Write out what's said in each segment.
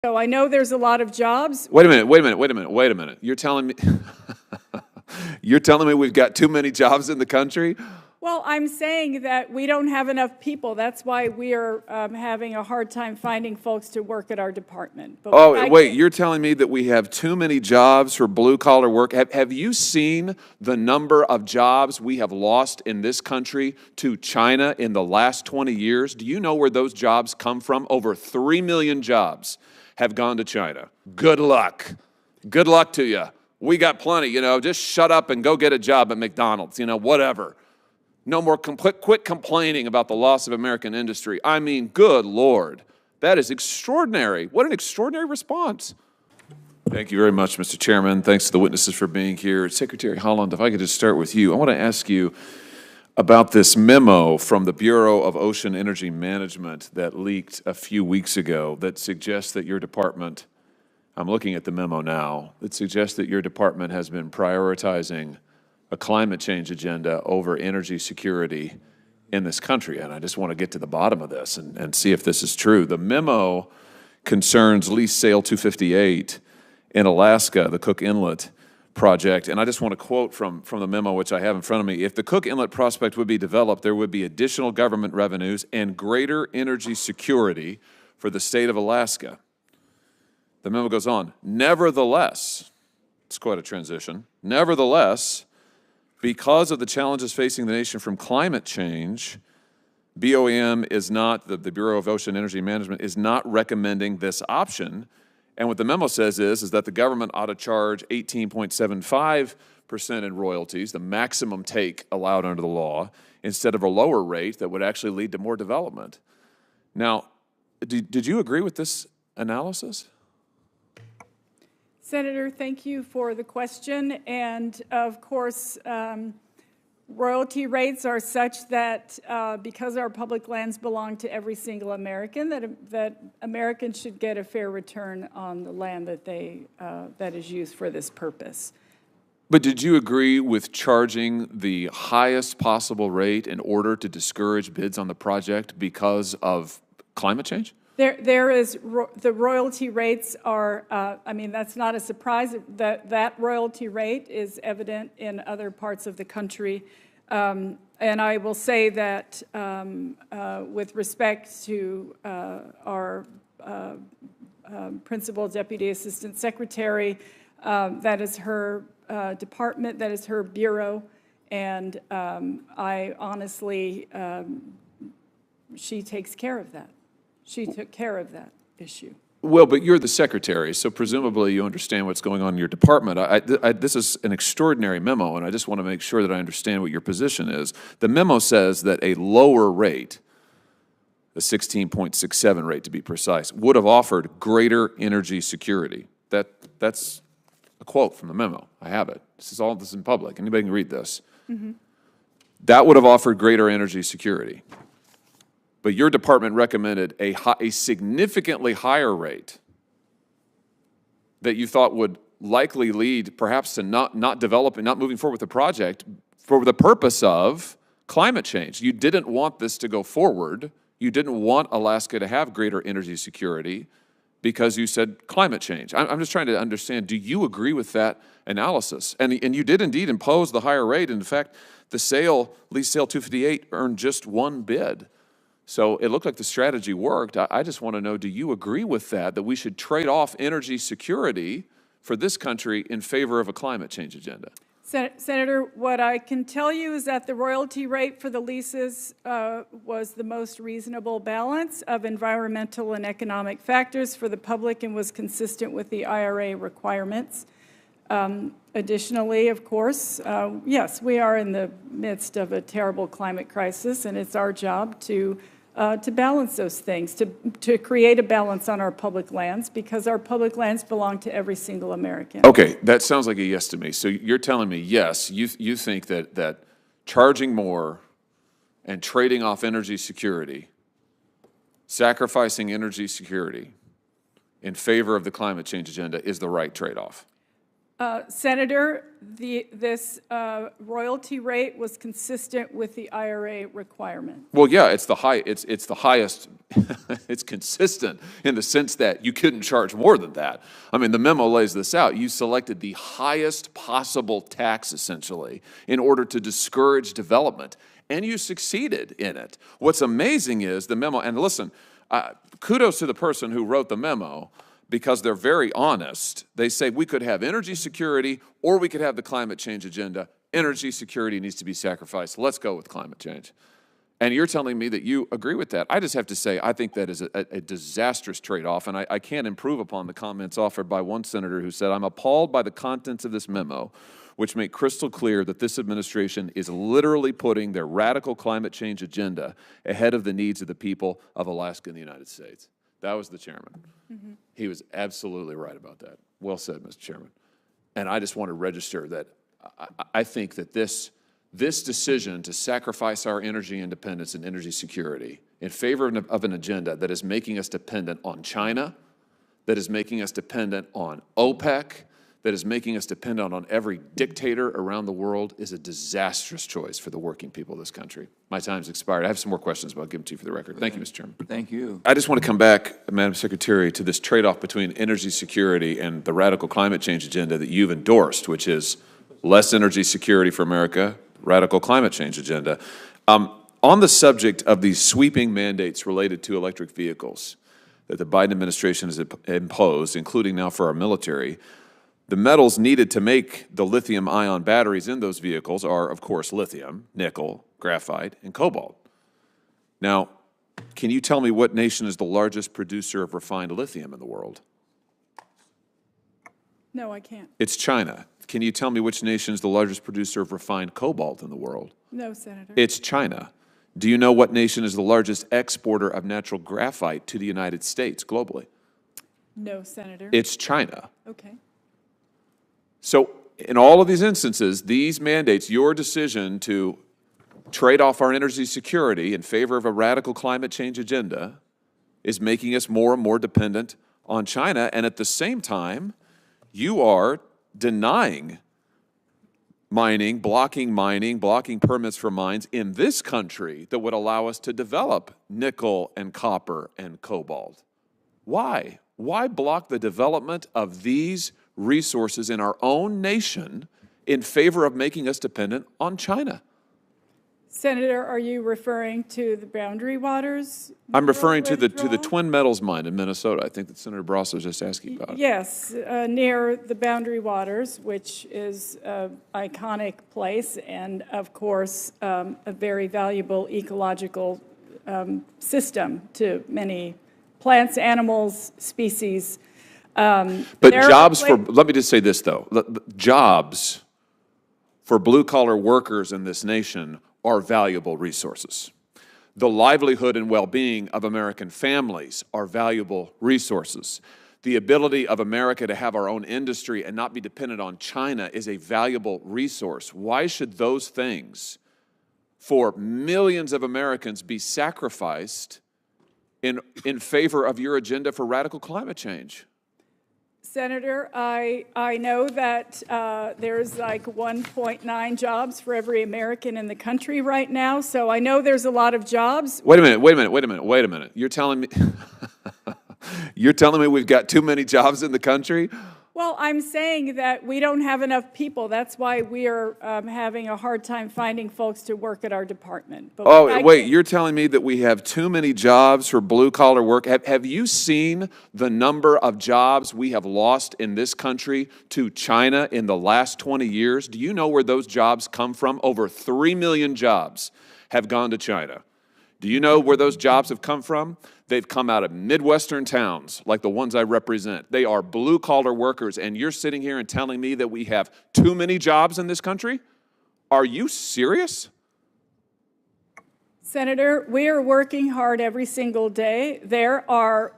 So I know there's a lot of jobs. Wait a minute. You're telling me you're telling me we've got too many jobs in the country? Well, I'm saying that we don't have enough people. That's why we are having a hard time finding folks to work at our department. But wait, you're telling me that we have too many jobs for blue-collar work? Have you seen the number of jobs we have lost in this country to China in the last 20 years? Do you know where those jobs come from? Over 3 million jobs have gone to China. Good luck. Good luck to you. We got plenty, just shut up and go get a job at McDonald's, whatever. No more, quit complaining about the loss of American industry. I mean, good Lord, that is extraordinary. What an extraordinary response. Thank you very much, Mr. Chairman. Thanks to the witnesses for being here. Secretary Holland, if I could just start with you. I want to ask you about this memo from the Bureau of Ocean Energy Management that leaked a few weeks ago that suggests that your department, I'm looking at the memo now, that suggests that your department has been prioritizing a climate change agenda over energy security in this country. And I just want to get to the bottom of this and see if this is true. The memo concerns Lease Sale 258 in Alaska, the Cook Inlet project. And I just want to quote from the memo, which I have in front of me. If the Cook Inlet prospect would be developed, there would be additional government revenues and greater energy security for the state of Alaska. The memo goes on. Nevertheless, it's quite a transition. Nevertheless, because of the challenges facing the nation from climate change, BOEM is not, the Bureau of Ocean Energy Management is not recommending this option. And what the memo says is that the government ought to charge 18.75% in royalties, the maximum take allowed under the law, instead of a lower rate that would actually lead to more development. Now, did you agree with this analysis? Senator, thank you for the question. And of course, royalty rates are such that because our public lands belong to every single American, that Americans should get a fair return on the land that is used for this purpose. But did you agree with charging the highest possible rate in order to discourage bids on the project because of climate change? There is, the royalty rates are, I mean, that's not a surprise. That royalty rate is evident in other parts of the country. And I will say that with respect to our Principal Deputy Assistant Secretary, that is her department, that is her bureau, and I honestly, she takes care of that. She took care of that issue. Well, but you're the secretary, so presumably you understand what's going on in your department. This is an extraordinary memo, and I just want to make sure that I understand what your position is. The memo says that a lower rate, the 16.67 rate to be precise, would have offered greater energy security. That's a quote from the memo. I have it. This is in public. Anybody can read this. Mm-hmm. That would have offered greater energy security. But your department recommended a significantly higher rate that you thought would likely lead perhaps to not developing, not moving forward with the project for the purpose of climate change. You didn't want this to go forward. You didn't want Alaska to have greater energy security because you said climate change. I'm just trying to understand, do you agree with that analysis? And you did indeed impose the higher rate. In fact, the lease sale 258 earned just one bid. So it looked like the strategy worked. I just want to know, do you agree with that we should trade off energy security for this country in favor of a climate change agenda? Senator, what I can tell you is that the royalty rate for the leases was the most reasonable balance of environmental and economic factors for the public and was consistent with the IRA requirements. Additionally, of course, yes, we are in the midst of a terrible climate crisis, and it's our job to balance those things, to create a balance on our public lands, because our public lands belong to every single American. Okay, that sounds like a yes to me. So you're telling me, yes, you think that charging more and trading off energy security, sacrificing energy security in favor of the climate change agenda is the right trade-off. Senator, this royalty rate was consistent with the IRA requirement. Well, yeah, it's the highest. It's consistent in the sense that you couldn't charge more than that. I mean, the memo lays this out. You selected the highest possible tax, essentially, in order to discourage development, and you succeeded in it. What's amazing is the memo, and listen, kudos to the person who wrote the memo, because they're very honest. They say we could have energy security or we could have the climate change agenda. Energy security needs to be sacrificed. Let's go with climate change. And you're telling me that you agree with that. I just have to say, I think that is a disastrous trade-off, and I can't improve upon the comments offered by one senator who said, I'm appalled by the contents of this memo, which make crystal clear that this administration is literally putting their radical climate change agenda ahead of the needs of the people of Alaska and the United States. That was the chairman. Mm-hmm. He was absolutely right about that. Well said, Mr. Chairman. And I just want to register that I think that this decision to sacrifice our energy independence and energy security in favor of an agenda that is making us dependent on China, that is making us dependent on OPEC, that is making us dependent on every dictator around the world is a disastrous choice for the working people of this country. My time's expired. I have some more questions, but I'll give them to you for the record. Thank you, Mr. Chairman. Thank you. I just want to come back, Madam Secretary, to this trade-off between energy security and the radical climate change agenda that you've endorsed, which is less energy security for America, radical climate change agenda. On the subject of these sweeping mandates related to electric vehicles that the Biden administration has imposed, including now for our military, the metals needed to make the lithium-ion batteries in those vehicles are, of course, lithium, nickel, graphite, and cobalt. Now, can you tell me what nation is the largest producer of refined lithium in the world? No, I can't. It's China. Can you tell me which nation is the largest producer of refined cobalt in the world? No, Senator. It's China. Do you know what nation is the largest exporter of natural graphite to the United States globally? No, Senator. It's China. Okay. So in all of these instances, these mandates, your decision to trade off our energy security in favor of a radical climate change agenda is making us more and more dependent on China. And at the same time, you are denying mining, blocking permits for mines in this country that would allow us to develop nickel and copper and cobalt. Why? Why block the development of these resources in our own nation in favor of making us dependent on China? Senator, are you referring to the boundary waters? I'm referring to the Twin Metals mine in Minnesota. I think that Senator Brasso was just asking about. Yes, near the boundary waters, which is an iconic place and, of course, a very valuable ecological system to many plants, animals, species. But jobs for, let me just say this though, jobs for blue-collar workers in this nation are valuable resources. The livelihood and well-being of American families are valuable resources. The ability of America to have our own industry and not be dependent on China is a valuable resource. Why should those things for millions of Americans be sacrificed in favor of your agenda for radical climate change? Senator, I know that there's like 1.9 jobs for every American in the country right now, so I know there's a lot of jobs. Wait a minute. You're telling me we've got too many jobs in the country? Well, I'm saying that we don't have enough people. That's why we are having a hard time finding folks to work at our department. But wait, you're telling me that we have too many jobs for blue-collar work? Have you seen the number of jobs we have lost in this country to China in the last 20 years? Do you know where those jobs come from? Over 3 million jobs have gone to China. Do you know where those jobs have come from? They've come out of Midwestern towns like the ones I represent. They are blue-collar workers, and you're sitting here and telling me that we have too many jobs in this country? Are you serious? Senator, we are working hard every single day.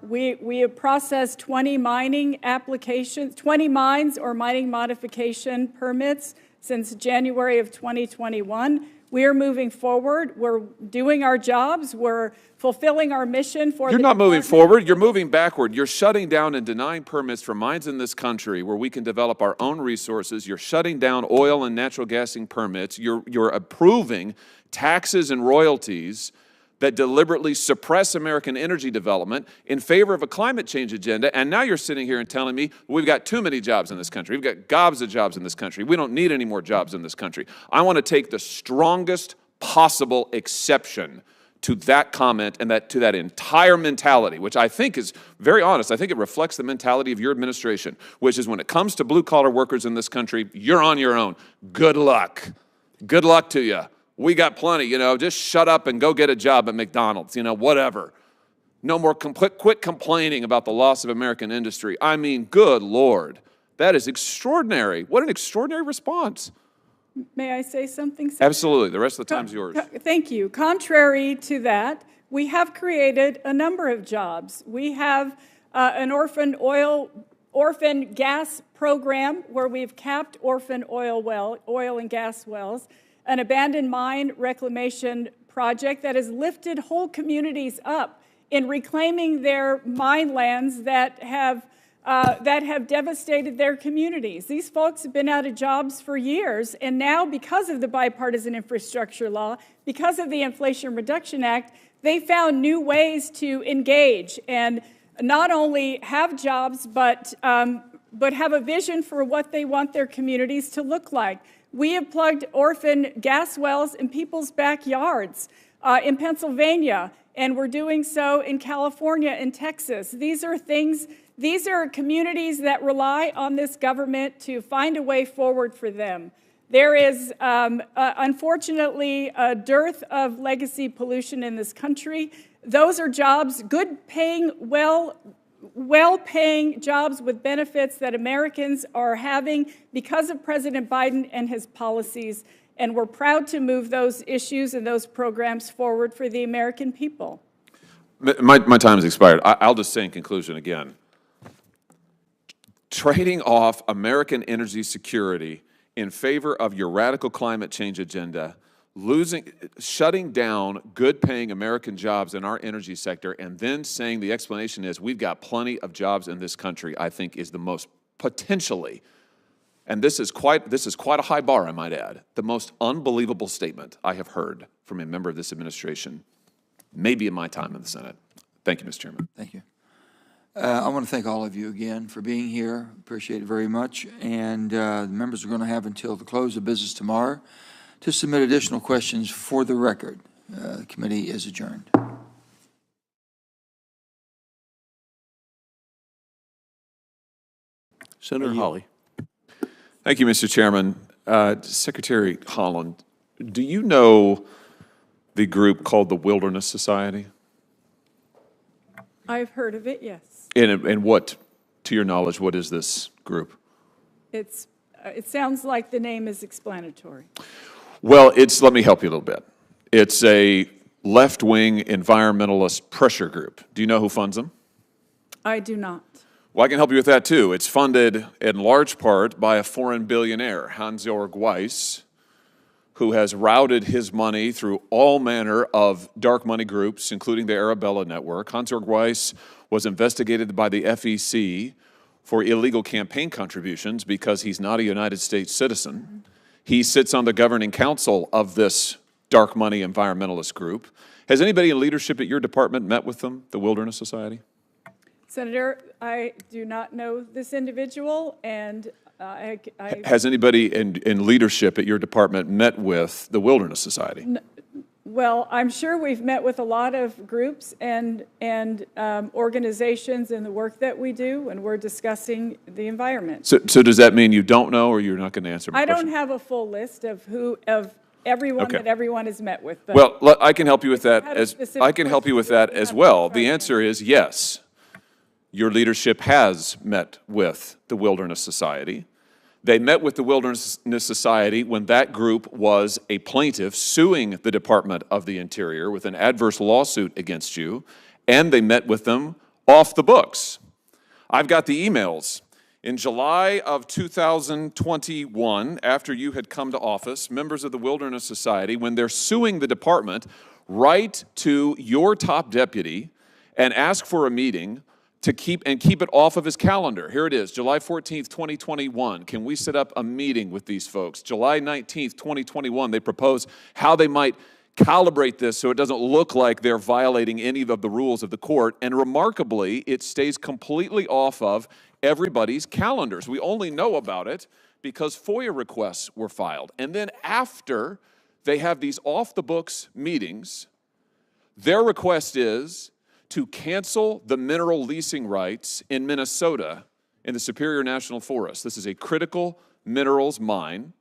We have processed 20 mining applications, 20 mines or mining modification permits since January of 2021. We are moving forward. We're doing our jobs. We're fulfilling our mission for You're the not moving Department. forward, you're moving backward. You're shutting down and denying permits for mines in this country where we can develop our own resources. You're shutting down oil and natural gassing permits. You're approving taxes and royalties that deliberately suppress American energy development in favor of a climate change agenda. And now you're sitting here and telling me we've got too many jobs in this country. We've got gobs of jobs in this country. We don't need any more jobs in this country. I want to take the strongest possible exception to that comment and to that entire mentality, which I think is very honest. I think it reflects the mentality of your administration, which is when it comes to blue-collar workers in this country, you're on your own. Good luck. Good luck to you. We got plenty, just shut up and go get a job at McDonald's, whatever. No more, quit complaining about the loss of American industry. I mean, good Lord, that is extraordinary. What an extraordinary response. May I say something, Senator? Absolutely. The rest of the time's yours. Thank you. Contrary to that, we have created a number of jobs. We have an orphan gas program where we've capped orphan oil and gas wells, an abandoned mine reclamation project that has lifted whole communities up in reclaiming their mine lands that have devastated their communities. These folks have been out of jobs for years, and now because of the bipartisan infrastructure law, because of the Inflation Reduction Act, they found new ways to engage and not only have jobs, but have a vision for what they want their communities to look like. We have plugged orphan gas wells in people's backyards in Pennsylvania, and we're doing so in California and Texas. These are communities that rely on this government to find a way forward for them. There is, unfortunately, a dearth of legacy pollution in this country. Those are jobs, good-paying, well-paying jobs with benefits that Americans are having because of President Biden and his policies, and we're proud to move those issues and those programs forward for the American people. My time has expired. I'll just say in conclusion again, trading off American energy security in favor of your radical climate change agenda, shutting down good-paying American jobs in our energy sector, and then saying the explanation is we've got plenty of jobs in this country, I think is the most potentially, and this is quite a high bar, I might add, the most unbelievable statement I have heard from a member of this administration, maybe in my time in the Senate. Thank you, Mr. Chairman. Thank you. I want to thank all of you again for being here. Appreciate it very much. And the members are going to have until the close of business tomorrow to submit additional questions for the record. The committee is adjourned. Senator Hawley. Thank you, Mr. Chairman. Secretary Holland, do you know the group called the Wilderness Society? I've heard of it, yes. And what, to your knowledge, what is this group? It sounds like the name is explanatory. Well, let me help you a little bit. It's a left-wing environmentalist pressure group. Do you know who funds them? I do not. Well, I can help you with that, too. It's funded in large part by a foreign billionaire, Hans-Jörg Weiss, who has routed his money through all manner of dark money groups, including the Arabella Network. Hans-Jörg Weiss was investigated by the FEC for illegal campaign contributions because he's not a United States citizen. He sits on the governing council of this dark money environmentalist group. Has anybody in leadership at your department met with them, the Wilderness Society? Senator, I do not know this individual, and Has anybody in leadership at your department met with the Wilderness Society? Well, I'm sure we've met with a lot of groups and organizations in the work that we do, and we're discussing the environment. So does that mean you don't know, or you're not going to answer my question? I don't have a full list of everyone that everyone has met with. But well, I can help you with that as well. The answer is yes. Your leadership has met with the Wilderness Society. They met with the Wilderness Society when that group was a plaintiff suing the Department of the Interior with an adverse lawsuit against you, and they met with them off the books. I've got the emails. In July of 2021, after you had come to office, members of the Wilderness Society, when they're suing the department, write to your top deputy and ask for a meeting to keep it off of his calendar. Here it is, July 14th, 2021. Can we set up a meeting with these folks? July 19th, 2021, they propose how they might calibrate this so it doesn't look like they're violating any of the rules of the court. And remarkably, it stays completely off of everybody's calendars. We only know about it because FOIA requests were filed. And then after they have these off-the-books meetings, their request is to cancel the mineral leasing rights in Minnesota in the Superior National Forest. This is a critical minerals mine.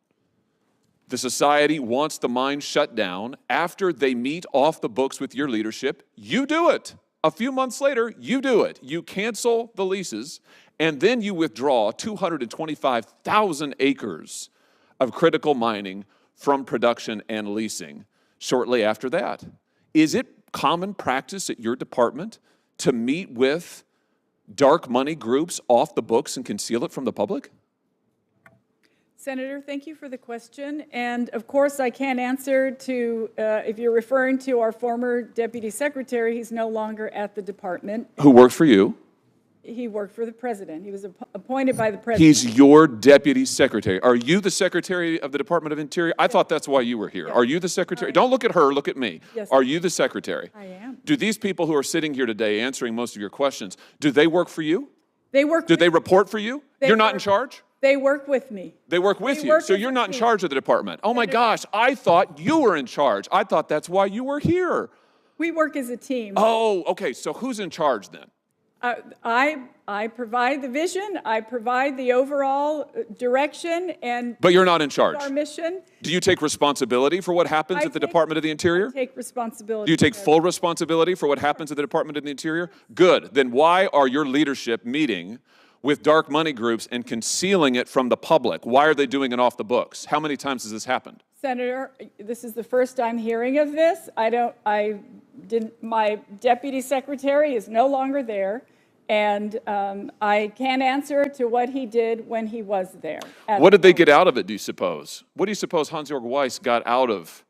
The society wants the mine shut down. After they meet off the books with your leadership, you do it. A few months later, you do it. You cancel the leases, and then you withdraw 225,000 acres of critical mining from production and leasing shortly after that. Is it common practice at your department to meet with dark money groups off the books and conceal it from the public? Senator, thank you for the question. And of course, I can't answer to, if you're referring to our former deputy secretary, he's no longer at the department. Who worked for you? He worked for the president. He was appointed by the president. He's your deputy secretary. Are you the secretary of the Department of Interior? I thought that's why you were here. Yes. Are you the secretary? Don't look at her, look at me. Yes. Are you the secretary? I am. Do these people who are sitting here today answering most of your questions, do they work for you? They work. Do they report for you? You're not in work- charge? They work with me. They work with We you, work so as you're a not in team. charge of the department. Oh my gosh, I thought you were in charge. I thought that's why you were here. We work as a team. Oh, okay, so who's in charge then? I provide the vision, I provide the overall direction, and But you're not in charge. our mission. Do you take responsibility for what happens I at the take- Department of the Interior? Take responsibility. Do you take for full responsibility for what happens at the Department of the Interior? Good. Then why are your leadership meeting with dark money groups and concealing it from the public? Why are they doing it off the books? How many times has this happened? Senator, this is the first I'm hearing of this. My deputy secretary is no longer there, and I can't answer to what he did when he was there. What did they get out of it, do you suppose? What do you suppose Hans-Jörg Weiss got out of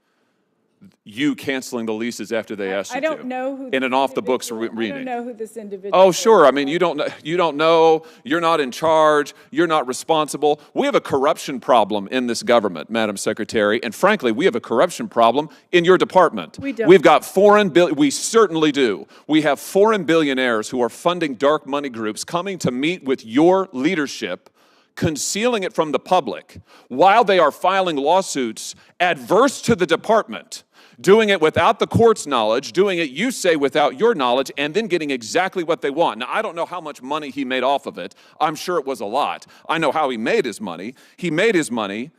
you canceling the leases after they asked you to? I don't know who. In an off-the-books I reading. don't know who this individual Oh, is. sure. I mean, you don't know, you're not in charge, you're not responsible. We have a corruption problem in this government, Madam Secretary, and frankly, we have a corruption problem in your department. We don't. We've got we certainly do. We have foreign billionaires who are funding dark money groups coming to meet with your leadership, concealing it from the public while they are filing lawsuits adverse to the department, doing it without the court's knowledge, doing it, you say, without your knowledge, and then getting exactly what they want. Now, I don't know how much money he made off of it. I'm sure it was a lot. I know how he made his money. He made his money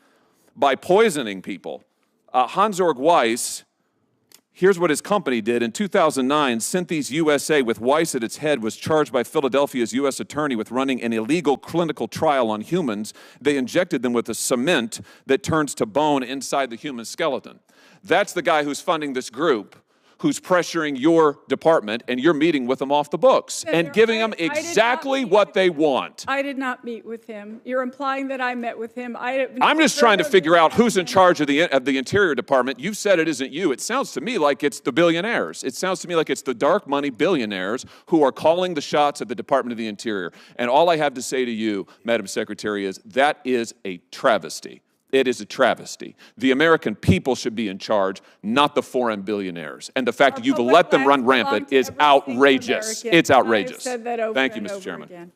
by poisoning people. Hans-Jörg Weiss, here's what his company did. In 2009, Synthes USA, with Weiss at its head, was charged by Philadelphia's U.S. attorney with running an illegal clinical trial on humans. They injected them with a cement that turns to bone inside the human skeleton. That's the guy who's funding this group, who's pressuring your department, and you're meeting with them off the books and giving them exactly what they want. I did not meet with him. You're implying that I met with him. I'm just trying to figure out who's in charge of the Interior Department. You've said it isn't you. It sounds to me like it's the billionaires. It sounds to me like it's the dark money billionaires who are calling the shots at the Department of the Interior. And all I have to say to you, Madam Secretary, is that is a travesty. It is a travesty. The American people should be in charge, not the foreign billionaires. And the fact that you've let them run rampant is outrageous. It's outrageous. I've said that over Thank you, and Mr. over Chairman. again.